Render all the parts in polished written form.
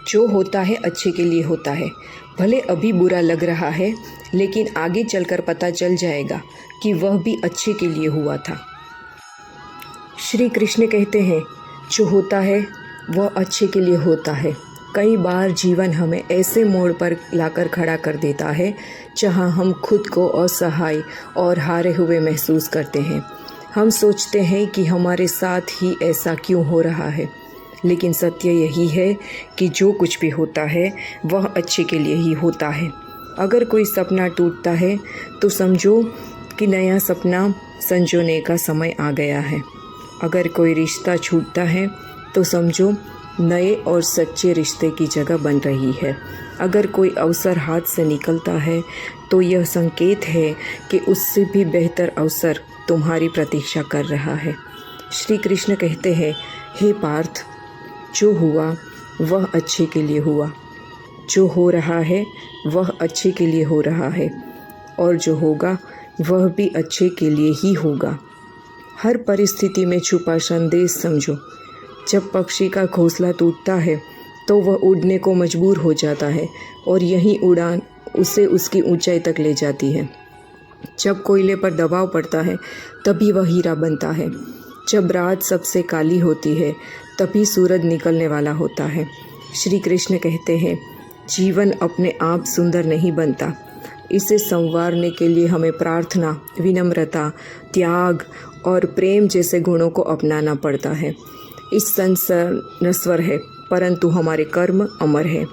जो होता है अच्छे के लिए होता है। भले अभी बुरा लग रहा है, लेकिन आगे चलकर पता चल जाएगा कि वह भी अच्छे के लिए हुआ था। श्री कृष्ण कहते हैं, जो होता है वह अच्छे के लिए होता है। कई बार जीवन हमें ऐसे मोड़ पर लाकर खड़ा कर देता है जहां हम खुद को असहाय और हारे हुए महसूस करते हैं। हम सोचते हैं कि हमारे साथ ही ऐसा क्यों हो रहा है, लेकिन सत्य यही है कि जो कुछ भी होता है वह अच्छे के लिए ही होता है। अगर कोई सपना टूटता है तो समझो कि नया सपना संजोने का समय आ गया है। अगर कोई रिश्ता छूटता है तो समझो नए और सच्चे रिश्ते की जगह बन रही है। अगर कोई अवसर हाथ से निकलता है तो यह संकेत है कि उससे भी बेहतर अवसर तुम्हारी प्रतीक्षा कर रहा है। श्री कृष्ण कहते हैं, हे पार्थ, जो हुआ वह अच्छे के लिए हुआ, जो हो रहा है वह अच्छे के लिए हो रहा है, और जो होगा वह भी अच्छे के लिए ही होगा। हर परिस्थिति में छुपा संदेश समझो। जब पक्षी का घोंसला टूटता है तो वह उड़ने को मजबूर हो जाता है, और यही उड़ान उसे उसकी ऊंचाई तक ले जाती है। जब कोयले पर दबाव पड़ता है तभी वह हीरा बनता है। जब रात सबसे काली होती है तभी सूरज निकलने वाला होता है। श्री कृष्ण कहते हैं, जीवन अपने आप सुंदर नहीं बनता। इसे संवारने के लिए हमें प्रार्थना, विनम्रता, त्याग और प्रेम जैसे गुणों को अपनाना पड़ता है। इस संसार नश्वर है, परंतु हमारे कर्म अमर है।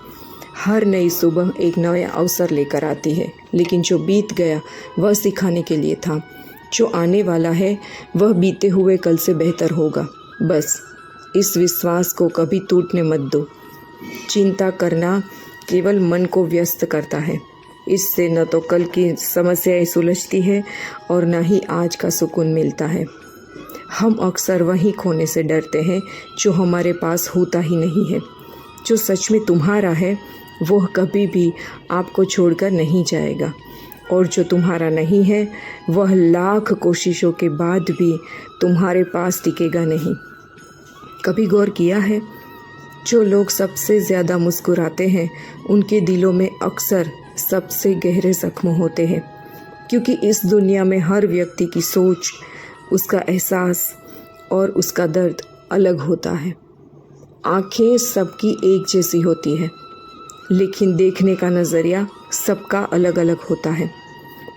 हर नई सुबह एक नया अवसर लेकर आती है, लेकिन जो बीत गया वह सिखाने के लिए था। जो आने वाला है वह बीते हुए कल से बेहतर होगा। बस इस विश्वास को कभी टूटने मत दो। चिंता करना केवल मन को व्यस्त करता है। इससे न तो कल की समस्याएं सुलझती है और न ही आज का सुकून मिलता है। हम अक्सर वही खोने से डरते हैं जो हमारे पास होता ही नहीं है। जो सच में तुम्हारा है वह कभी भी आपको छोड़कर नहीं जाएगा, और जो तुम्हारा नहीं है वह लाख कोशिशों के बाद भी तुम्हारे पास टिकेगा नहीं। कभी गौर किया है, जो लोग सबसे ज़्यादा मुस्कुराते हैं उनके दिलों में अक्सर सबसे गहरे जख्म होते हैं, क्योंकि इस दुनिया में हर व्यक्ति की सोच, उसका एहसास और उसका दर्द अलग होता है। आँखें सबकी एक जैसी होती है, लेकिन देखने का नज़रिया सबका अलग अलग होता है।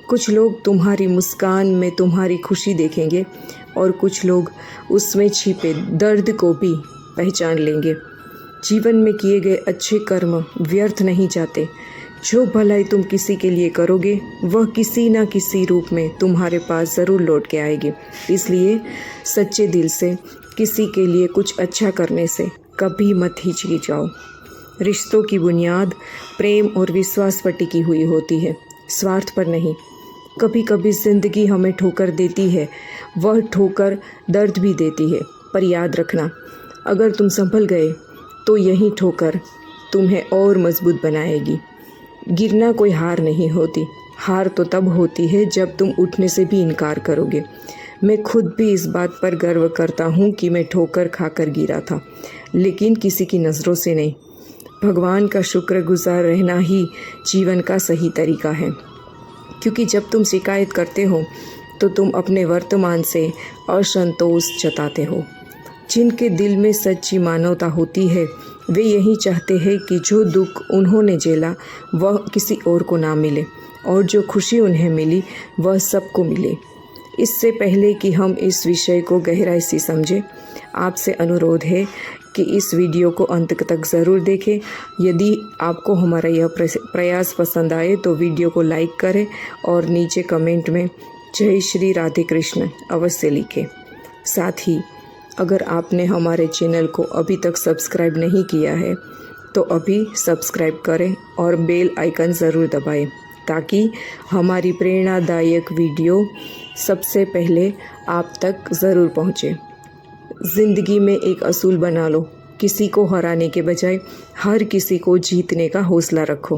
कुछ लोग तुम्हारी मुस्कान में तुम्हारी खुशी देखेंगे, और कुछ लोग उसमें छिपे दर्द को भी पहचान लेंगे। जीवन में किए गए अच्छे कर्म व्यर्थ नहीं जाते। जो भलाई तुम किसी के लिए करोगे वह किसी न किसी रूप में तुम्हारे पास ज़रूर लौट के आएगी। इसलिए सच्चे दिल से किसी के लिए कुछ अच्छा करने से कभी मत हिचकिचाओ। रिश्तों की बुनियाद प्रेम और विश्वास पर टिकी हुई होती है, स्वार्थ पर नहीं। कभी कभी ज़िंदगी हमें ठोकर देती है, वह ठोकर दर्द भी देती है, पर याद रखना, अगर तुम संभल गए तो यही ठोकर तुम्हें और मजबूत बनाएगी। गिरना कोई हार नहीं होती। हार तो तब होती है जब तुम उठने से भी इनकार करोगे। मैं खुद भी इस बात पर गर्व करता हूँ कि मैं ठोकर खाकर गिरा था, लेकिन किसी की नज़रों से नहीं। भगवान का शुक्रगुजार रहना ही जीवन का सही तरीका है, क्योंकि जब तुम शिकायत करते हो तो तुम अपने वर्तमान से असंतोष जताते हो। जिनके दिल में सच्ची मानवता होती है वे यही चाहते हैं कि जो दुख उन्होंने झेला वह किसी और को ना मिले, और जो खुशी उन्हें मिली वह सबको मिले। इससे पहले कि हम इस विषय को गहराई से समझें, आपसे अनुरोध है कि इस वीडियो को अंत तक ज़रूर देखें। यदि आपको हमारा यह प्रयास पसंद आए तो वीडियो को लाइक करें और नीचे कमेंट में जय श्री राधे कृष्ण अवश्य लिखें। साथ ही अगर आपने हमारे चैनल को अभी तक सब्सक्राइब नहीं किया है तो अभी सब्सक्राइब करें और बेल आइकन ज़रूर दबाएं, ताकि हमारी प्रेरणादायक वीडियो सबसे पहले आप तक ज़रूर पहुँचे। ज़िंदगी में एक असूल बना लो, किसी को हराने के बजाय हर किसी को जीतने का हौसला रखो।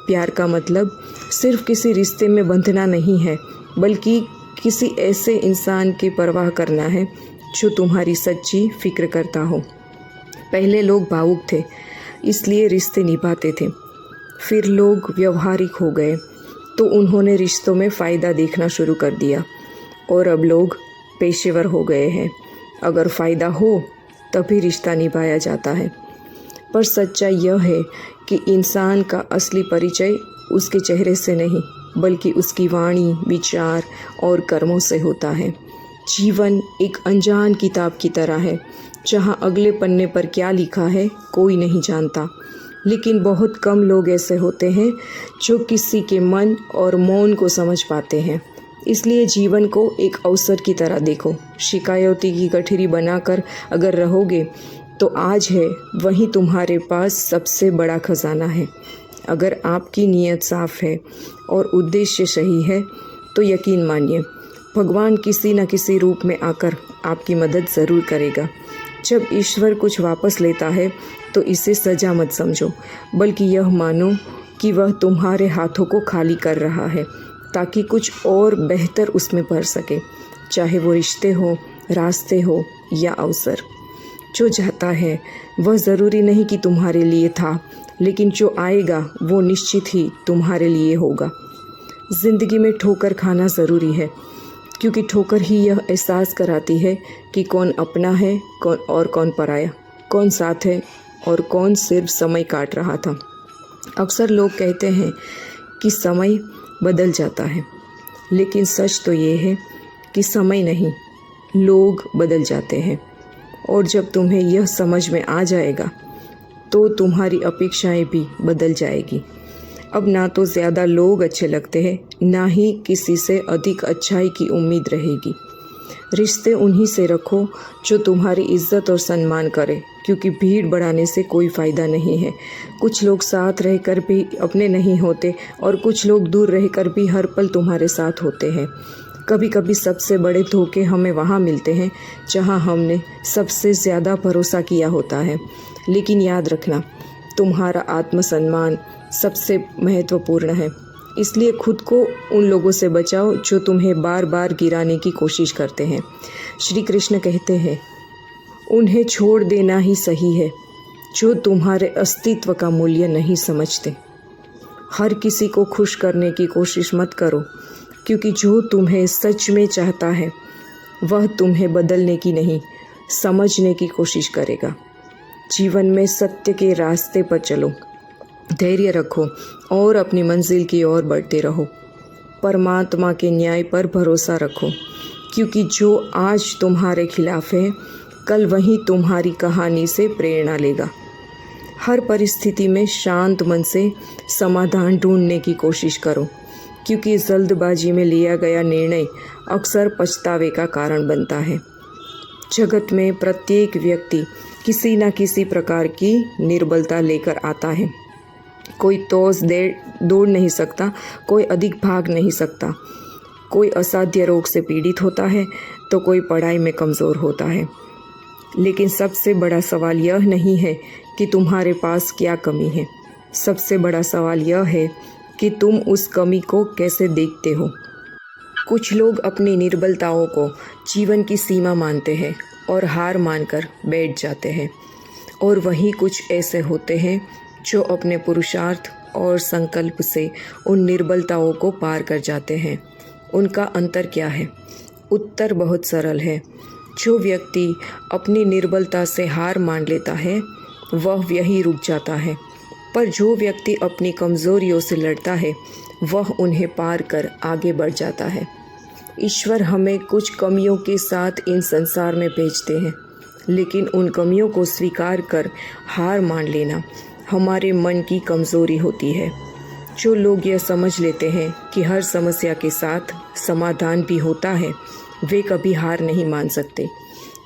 प्यार का मतलब सिर्फ किसी रिश्ते में बंधना नहीं है, बल्कि किसी ऐसे इंसान की परवाह करना है जो तुम्हारी सच्ची फिक्र करता हो। पहले लोग भावुक थे, इसलिए रिश्ते निभाते थे। फिर लोग व्यवहारिक हो गए तो उन्होंने रिश्तों में फ़ायदा देखना शुरू कर दिया, और अब लोग पेशेवर हो गए हैं। अगर फ़ायदा हो तभी रिश्ता निभाया जाता है। पर सच्चाई यह है कि इंसान का असली परिचय उसके चेहरे से नहीं बल्कि उसकी वाणी, विचार और कर्मों से होता है। जीवन एक अनजान किताब की तरह है जहाँ अगले पन्ने पर क्या लिखा है कोई नहीं जानता, लेकिन बहुत कम लोग ऐसे होते हैं जो किसी के मन और मौन को समझ पाते हैं। इसलिए जीवन को एक अवसर की तरह देखो। शिकायतों की गठरी बनाकर अगर रहोगे तो आज है वही तुम्हारे पास सबसे बड़ा खजाना है। अगर आपकी नीयत साफ है और उद्देश्य सही है तो यकीन मानिए भगवान किसी न किसी रूप में आकर आपकी मदद ज़रूर करेगा। जब ईश्वर कुछ वापस लेता है तो इसे सजा मत समझो, बल्कि यह मानो कि वह तुम्हारे हाथों को खाली कर रहा है ताकि कुछ और बेहतर उसमें भर सके, चाहे वो रिश्ते हो, रास्ते हो या अवसर। जो जाता है वह ज़रूरी नहीं कि तुम्हारे लिए था, लेकिन जो आएगा वो निश्चित ही तुम्हारे लिए होगा। ज़िंदगी में ठोकर खाना ज़रूरी है, क्योंकि ठोकर ही यह एहसास कराती है कि कौन अपना है कौन पराया, कौन साथ है और कौन सिर्फ समय काट रहा था। अक्सर लोग कहते हैं कि समय बदल जाता है, लेकिन सच तो ये है कि समय नहीं, लोग बदल जाते हैं। और जब तुम्हें यह समझ में आ जाएगा तो तुम्हारी अपेक्षाएं भी बदल जाएगी। अब ना तो ज़्यादा लोग अच्छे लगते हैं, ना ही किसी से अधिक अच्छाई की उम्मीद रहेगी। रिश्ते उन्हीं से रखो जो तुम्हारी इज्जत और सम्मान करे, क्योंकि भीड़ बढ़ाने से कोई फ़ायदा नहीं है। कुछ लोग साथ रहकर भी अपने नहीं होते और कुछ लोग दूर रहकर भी हर पल तुम्हारे साथ होते हैं। कभी कभी सबसे बड़े धोखे हमें वहाँ मिलते हैं जहाँ हमने सबसे ज़्यादा भरोसा किया होता है। लेकिन याद रखना, तुम्हारा आत्मसम्मान सबसे महत्वपूर्ण है। इसलिए खुद को उन लोगों से बचाओ जो तुम्हें बार बार गिराने की कोशिश करते हैं। श्री कृष्ण कहते हैं, उन्हें छोड़ देना ही सही है जो तुम्हारे अस्तित्व का मूल्य नहीं समझते। हर किसी को खुश करने की कोशिश मत करो, क्योंकि जो तुम्हें सच में चाहता है वह तुम्हें बदलने की नहीं, समझने की कोशिश करेगा। जीवन में सत्य के रास्ते पर चलो, धैर्य रखो और अपनी मंजिल की ओर बढ़ते रहो। परमात्मा के न्याय पर भरोसा रखो, क्योंकि जो आज तुम्हारे खिलाफ है कल वही तुम्हारी कहानी से प्रेरणा लेगा। हर परिस्थिति में शांत मन से समाधान ढूंढने की कोशिश करो, क्योंकि जल्दबाजी में लिया गया निर्णय अक्सर पछतावे का कारण बनता है। जगत में प्रत्येक व्यक्ति किसी न किसी प्रकार की निर्बलता लेकर आता है। कोई तेज दौड़ नहीं सकता, कोई अधिक भाग नहीं सकता, कोई असाध्य रोग से पीड़ित होता है तो कोई पढ़ाई में कमज़ोर होता है। लेकिन सबसे बड़ा सवाल यह नहीं है कि तुम्हारे पास क्या कमी है, सबसे बड़ा सवाल यह है कि तुम उस कमी को कैसे देखते हो। कुछ लोग अपनी निर्बलताओं को जीवन की सीमा मानते हैं और हार मानकर बैठ जाते हैं, और वहीं कुछ ऐसे होते हैं जो अपने पुरुषार्थ और संकल्प से उन निर्बलताओं को पार कर जाते हैं। उनका अंतर क्या है? उत्तर बहुत सरल है। जो व्यक्ति अपनी निर्बलता से हार मान लेता है वह यहीं रुक जाता है, पर जो व्यक्ति अपनी कमज़ोरियों से लड़ता है वह उन्हें पार कर आगे बढ़ जाता है। ईश्वर हमें कुछ कमियों के साथ इन संसार में भेजते हैं, लेकिन उन कमियों को स्वीकार कर हार मान लेना हमारे मन की कमज़ोरी होती है। जो लोग यह समझ लेते हैं कि हर समस्या के साथ समाधान भी होता है, वे कभी हार नहीं मान सकते।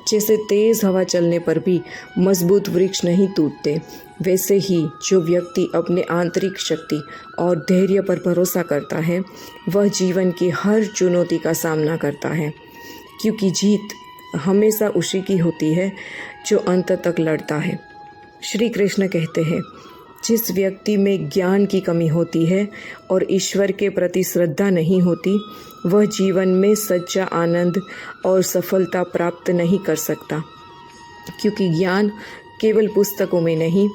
जैसे तेज़ हवा चलने पर भी मजबूत वृक्ष नहीं टूटते, वैसे ही जो व्यक्ति अपने आंतरिक शक्ति और धैर्य पर भरोसा करता है वह जीवन की हर चुनौती का सामना करता है, क्योंकि जीत हमेशा उसी की होती है जो अंत तक लड़ता है। श्री कृष्ण कहते हैं, जिस व्यक्ति में ज्ञान की कमी होती है और ईश्वर के प्रति श्रद्धा नहीं होती, वह जीवन में सच्चा आनंद और सफलता प्राप्त नहीं कर सकता, क्योंकि ज्ञान केवल पुस्तकों में नहीं,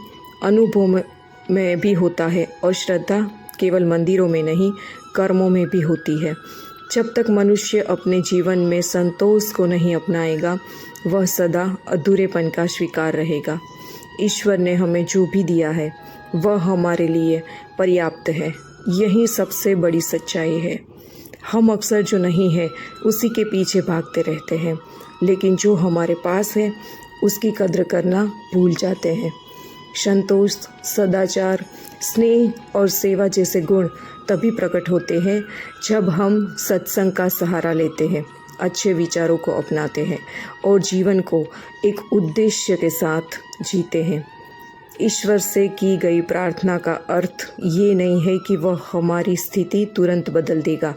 में भी होता है और श्रद्धा केवल मंदिरों में नहीं, कर्मों में भी होती है। जब तक मनुष्य अपने जीवन में संतोष को नहीं अपनाएगा, वह सदा अधूरेपन का शिकार रहेगा। ईश्वर ने हमें जो भी दिया है वह हमारे लिए पर्याप्त है। यही सबसे बड़ी सच्चाई है। हम अक्सर जो नहीं है उसी के पीछे भागते रहते हैं, लेकिन जो हमारे पास है उसकी कद्र करना भूल जाते हैं। संतोष, सदाचार, स्नेह और सेवा जैसे गुण तभी प्रकट होते हैं जब हम सत्संग का सहारा लेते हैं, अच्छे विचारों को अपनाते हैं और जीवन को एक उद्देश्य के साथ जीते हैं। ईश्वर से की गई प्रार्थना का अर्थ ये नहीं है कि वह हमारी स्थिति तुरंत बदल देगा,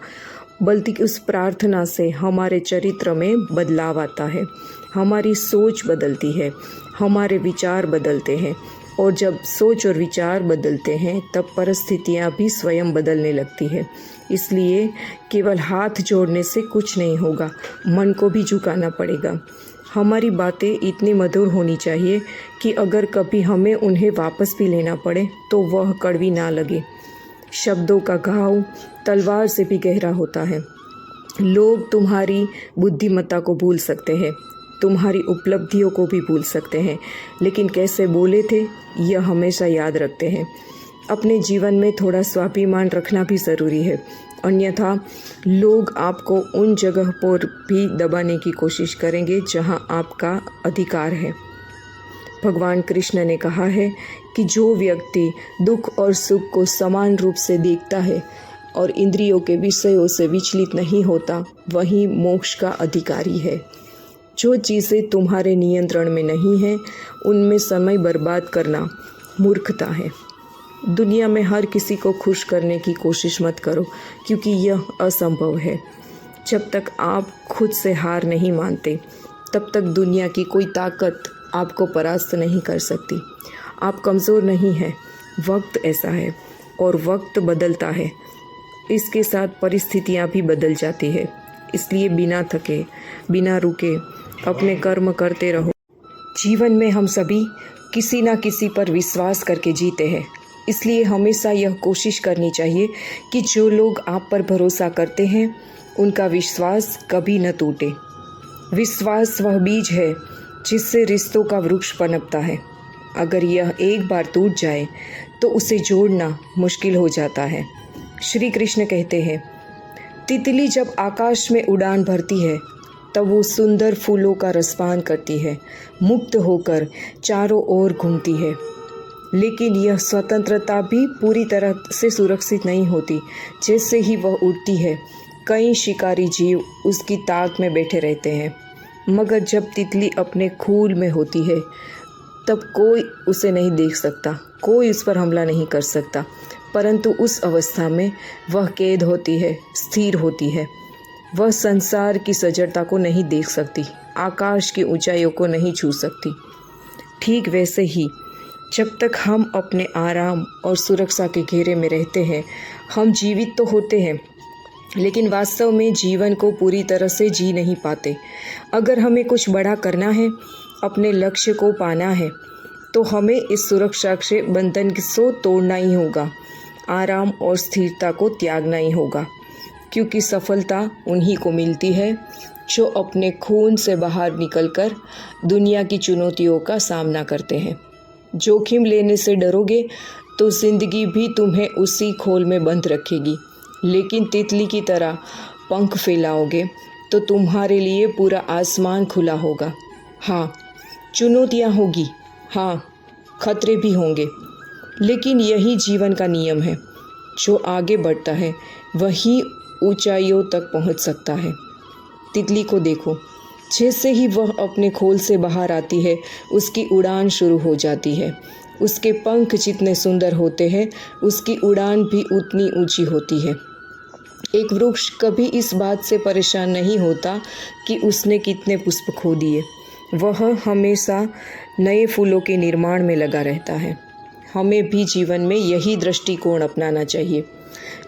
बल्कि उस प्रार्थना से हमारे चरित्र में बदलाव आता है, हमारी सोच बदलती है, हमारे विचार बदलते हैं और जब सोच और विचार बदलते हैं तब परिस्थितियाँ भी स्वयं बदलने लगती है। इसलिए केवल हाथ जोड़ने से कुछ नहीं होगा, मन को भी झुकाना पड़ेगा। हमारी बातें इतनी मधुर होनी चाहिए कि अगर कभी हमें उन्हें वापस भी लेना पड़े तो वह कड़वी ना लगे। शब्दों का घाव तलवार से भी गहरा होता है। लोग तुम्हारी बुद्धिमत्ता को भूल सकते हैं, तुम्हारी उपलब्धियों को भी भूल सकते हैं, लेकिन कैसे बोले थे यह हमेशा याद रखते हैं। अपने जीवन में थोड़ा स्वाभिमान रखना भी ज़रूरी है, अन्यथा लोग आपको उन जगह पर भी दबाने की कोशिश करेंगे जहां आपका अधिकार है। भगवान कृष्ण ने कहा है कि जो व्यक्ति दुख और सुख को समान रूप से देखता है और इंद्रियों के विषयों से विचलित नहीं होता, वही मोक्ष का अधिकारी है। जो चीज़ें तुम्हारे नियंत्रण में नहीं हैं, उनमें समय बर्बाद करना मूर्खता है। दुनिया में हर किसी को खुश करने की कोशिश मत करो, क्योंकि यह असंभव है। जब तक आप खुद से हार नहीं मानते, तब तक दुनिया की कोई ताकत आपको परास्त नहीं कर सकती। आप कमज़ोर नहीं हैं, वक्त ऐसा है और वक्त बदलता है। इसके साथ परिस्थितियाँ भी बदल जाती है। इसलिए बिना थके, बिना रुके अपने कर्म करते रहो। जीवन में हम सभी किसी न किसी पर विश्वास करके जीते हैं, इसलिए हमेशा यह कोशिश करनी चाहिए कि जो लोग आप पर भरोसा करते हैं उनका विश्वास कभी न टूटे। विश्वास वह बीज है जिससे रिश्तों का वृक्ष पनपता है। अगर यह एक बार टूट जाए तो उसे जोड़ना मुश्किल हो जाता है। श्री कृष्ण कहते हैं, तितली जब आकाश में उड़ान भरती है तब वो सुंदर फूलों का रसपान करती है, मुक्त होकर चारों ओर घूमती है। लेकिन यह स्वतंत्रता भी पूरी तरह से सुरक्षित नहीं होती। जैसे ही वह उड़ती है, कई शिकारी जीव उसकी ताक में बैठे रहते हैं, मगर जब तितली अपने खूल में होती है तब कोई उसे नहीं देख सकता, कोई उस पर हमला नहीं कर सकता। परंतु उस अवस्था में वह कैद होती है, स्थिर होती है। वह संसार की सजड़ता को नहीं देख सकती, आकाश की ऊंचाइयों को नहीं छू सकती। ठीक वैसे ही जब तक हम अपने आराम और सुरक्षा के घेरे में रहते हैं, हम जीवित तो होते हैं, लेकिन वास्तव में जीवन को पूरी तरह से जी नहीं पाते। अगर हमें कुछ बड़ा करना है, अपने लक्ष्य को पाना है, तो हमें इस सुरक्षा के बंधन को तोड़ना ही होगा, आराम और स्थिरता को त्यागना ही होगा। क्योंकि सफलता उन्हीं को मिलती है जो अपने खून से बाहर निकलकर दुनिया की चुनौतियों का सामना करते हैं। जोखिम लेने से डरोगे तो ज़िंदगी भी तुम्हें उसी खोल में बंद रखेगी, लेकिन तितली की तरह पंख फैलाओगे तो तुम्हारे लिए पूरा आसमान खुला होगा। हाँ, चुनौतियाँ होगी, हाँ, खतरे भी होंगे, लेकिन यही जीवन का नियम है। जो आगे बढ़ता है वही ऊंचाइयों तक पहुंच सकता है। तितली को देखो, जैसे ही वह अपने खोल से बाहर आती है, उसकी उड़ान शुरू हो जाती है। उसके पंख जितने सुंदर होते हैं, उसकी उड़ान भी उतनी ऊंची होती है। एक वृक्ष कभी इस बात से परेशान नहीं होता कि उसने कितने पुष्प खो दिए। वह हमेशा नए फूलों के निर्माण में लगा रहता है। हमें भी जीवन में यही दृष्टिकोण अपनाना चाहिए।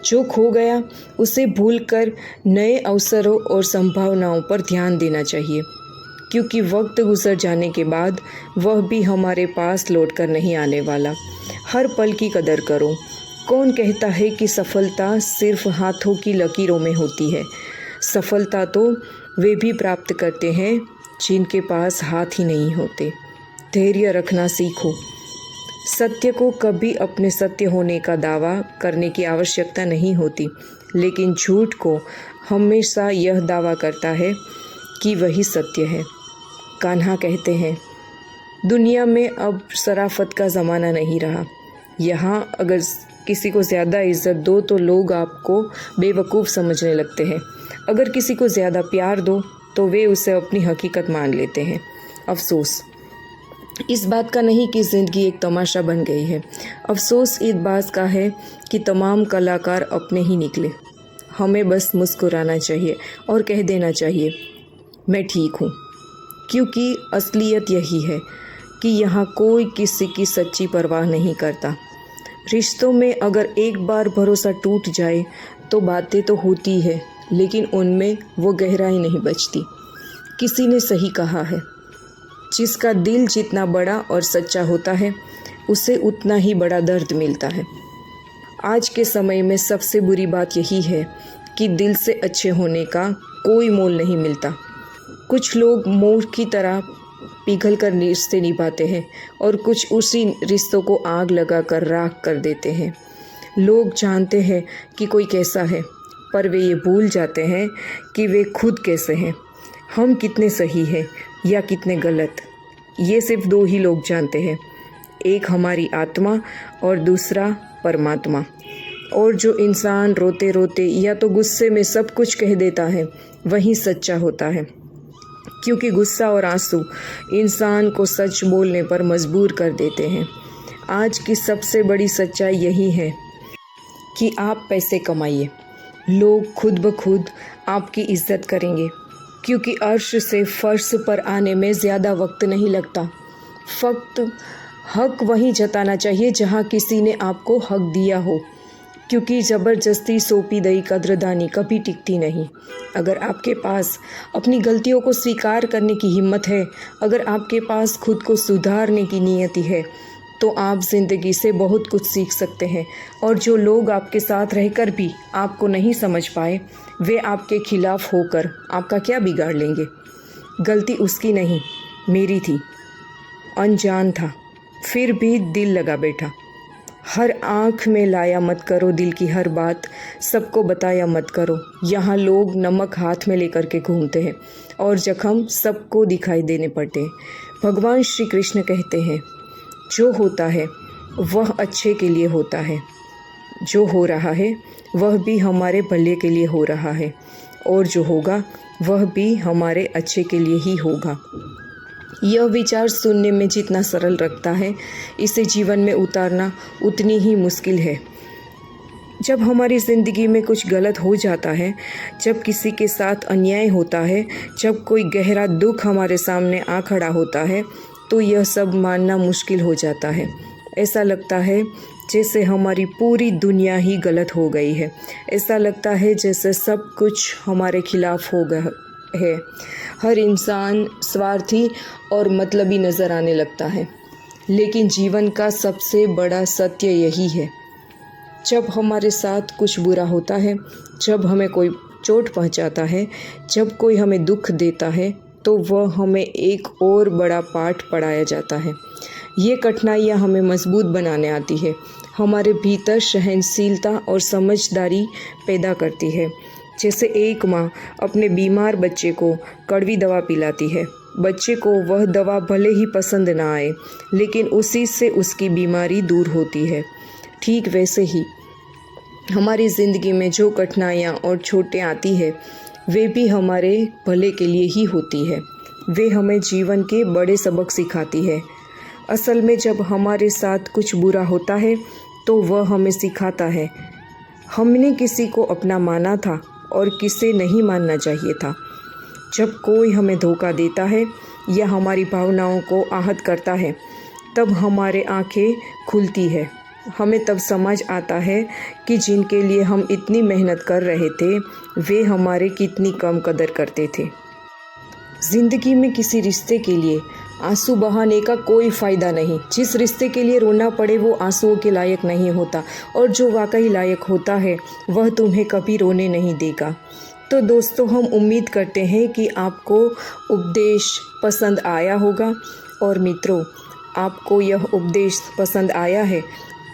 जो खो गया उसे भूलकर नए अवसरों और संभावनाओं पर ध्यान देना चाहिए, क्योंकि वक्त गुजर जाने के बाद वह भी हमारे पास लौट कर नहीं आने वाला। हर पल की कदर करो। कौन कहता है कि सफलता सिर्फ हाथों की लकीरों में होती है? सफलता तो वे भी प्राप्त करते हैं जिनके पास हाथ ही नहीं होते। धैर्य रखना सीखो। सत्य को कभी अपने सत्य होने का दावा करने की आवश्यकता नहीं होती, लेकिन झूठ को हमेशा यह दावा करता है कि वही सत्य है। कान्हा कहते हैं, दुनिया में अब शराफत का ज़माना नहीं रहा। यहाँ अगर किसी को ज़्यादा इज्जत दो तो लोग आपको बेवकूफ़ समझने लगते हैं। अगर किसी को ज़्यादा प्यार दो तो वे उसे अपनी हकीकत मान लेते हैं। अफसोस इस बात का नहीं कि ज़िंदगी एक तमाशा बन गई है। अफसोस इस बात का है कि तमाम कलाकार अपने ही निकले। हमें बस मुस्कुराना चाहिए और कह देना चाहिए, मैं ठीक हूँ। क्योंकि असलियत यही है कि यहाँ कोई किसी की सच्ची परवाह नहीं करता। रिश्तों में अगर एक बार भरोसा टूट जाए तो बातें तो होती है, लेकिन उनमें वो गहराई नहीं बचती। किसी ने सही कहा है, जिसका दिल जितना बड़ा और सच्चा होता है उसे उतना ही बड़ा दर्द मिलता है। आज के समय में सबसे बुरी बात यही है कि दिल से अच्छे होने का कोई मोल नहीं मिलता। कुछ लोग मोर की तरह पिघल कर रिश्ते निभाते हैं और कुछ उसी रिश्तों को आग लगा कर राख कर देते हैं। लोग जानते हैं कि कोई कैसा है, पर वे ये भूल जाते हैं कि वे खुद कैसे हैं। हम कितने सही हैं या कितने गलत, ये सिर्फ दो ही लोग जानते हैं, एक हमारी आत्मा और दूसरा परमात्मा। और जो इंसान रोते रोते या तो गुस्से में सब कुछ कह देता है वही सच्चा होता है, क्योंकि गुस्सा और आंसू इंसान को सच बोलने पर मजबूर कर देते हैं। आज की सबसे बड़ी सच्चाई यही है कि आप पैसे कमाइए, लोग खुद ब खुद आपकी इज्जत करेंगे, क्योंकि अर्श से फर्श पर आने में ज़्यादा वक्त नहीं लगता। फक्त हक वहीं जताना चाहिए जहां किसी ने आपको हक दिया हो, क्योंकि ज़बरदस्ती सौंपी गई कद्रदानी कभी टिकती नहीं। अगर आपके पास अपनी गलतियों को स्वीकार करने की हिम्मत है, अगर आपके पास खुद को सुधारने की नियति है, तो आप ज़िंदगी से बहुत कुछ सीख सकते हैं। और जो लोग आपके साथ रहकर भी आपको नहीं समझ पाए, वे आपके खिलाफ होकर आपका क्या बिगाड़ लेंगे। गलती उसकी नहीं, मेरी थी। अनजान था, फिर भी दिल लगा बैठा। हर आँख में लाया मत करो दिल की हर बात, सबको बताया मत करो। यहाँ लोग नमक हाथ में लेकर के घूमते हैं और जख्म सबको दिखाई देने पड़ते हैं। भगवान श्री कृष्ण कहते हैं, जो होता है वह अच्छे के लिए होता है, जो हो रहा है वह भी हमारे भले के लिए हो रहा है, और जो होगा वह भी हमारे अच्छे के लिए ही होगा। यह विचार सुनने में जितना सरल लगता है, इसे जीवन में उतारना उतनी ही मुश्किल है। जब हमारी ज़िंदगी में कुछ गलत हो जाता है, जब किसी के साथ अन्याय होता है, जब कोई गहरा दुख हमारे सामने आ खड़ा होता है, तो यह सब मानना मुश्किल हो जाता है। ऐसा लगता है जैसे हमारी पूरी दुनिया ही गलत हो गई है। ऐसा लगता है जैसे सब कुछ हमारे खिलाफ हो गया है। हर इंसान स्वार्थी और मतलबी नज़र आने लगता है। लेकिन जीवन का सबसे बड़ा सत्य यही है, जब हमारे साथ कुछ बुरा होता है, जब हमें कोई चोट पहुंचाता है, जब कोई हमें दुख देता है, तो वह हमें एक और बड़ा पाठ पढ़ाया जाता है। ये कठिनाइयाँ हमें मजबूत बनाने आती है, हमारे भीतर सहनशीलता और समझदारी पैदा करती है। जैसे एक माँ अपने बीमार बच्चे को कड़वी दवा पिलाती है। बच्चे को वह दवा भले ही पसंद ना आए, लेकिन उसी से उसकी बीमारी दूर होती है। ठीक वैसे ही हमारी ज़िंदगी में जो कठिनाइयाँ और चोटें आती है, वे भी हमारे भले के लिए ही होती है। वे हमें जीवन के बड़े सबक सिखाती है। असल में जब हमारे साथ कुछ बुरा होता है तो वह हमें सिखाता है हमने किसी को अपना माना था और किसे नहीं मानना चाहिए था। जब कोई हमें धोखा देता है या हमारी भावनाओं को आहत करता है, तब हमारे आँखें खुलती है। हमें तब समझ आता है कि जिनके लिए हम इतनी मेहनत कर रहे थे, वे हमारे कितनी कम कदर करते थे। ज़िंदगी में किसी रिश्ते के लिए आंसू बहाने का कोई फ़ायदा नहीं। जिस रिश्ते के लिए रोना पड़े वो आंसुओं के लायक नहीं होता, और जो वाकई लायक होता है वह तुम्हें कभी रोने नहीं देगा। तो दोस्तों, हम उम्मीद करते हैं कि आपको उपदेश पसंद आया होगा। और मित्रों, आपको यह उपदेश पसंद आया है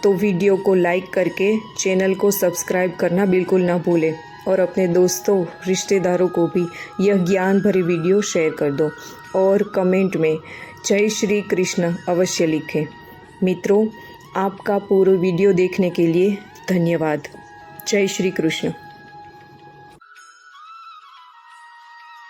तो वीडियो को लाइक करके चैनल को सब्सक्राइब करना बिल्कुल ना भूलें, और अपने दोस्तों रिश्तेदारों को भी यह ज्ञान भरी वीडियो शेयर कर दो, और कमेंट में जय श्री कृष्ण अवश्य लिखें। मित्रों, आपका पूरा वीडियो देखने के लिए धन्यवाद। जय श्री कृष्ण।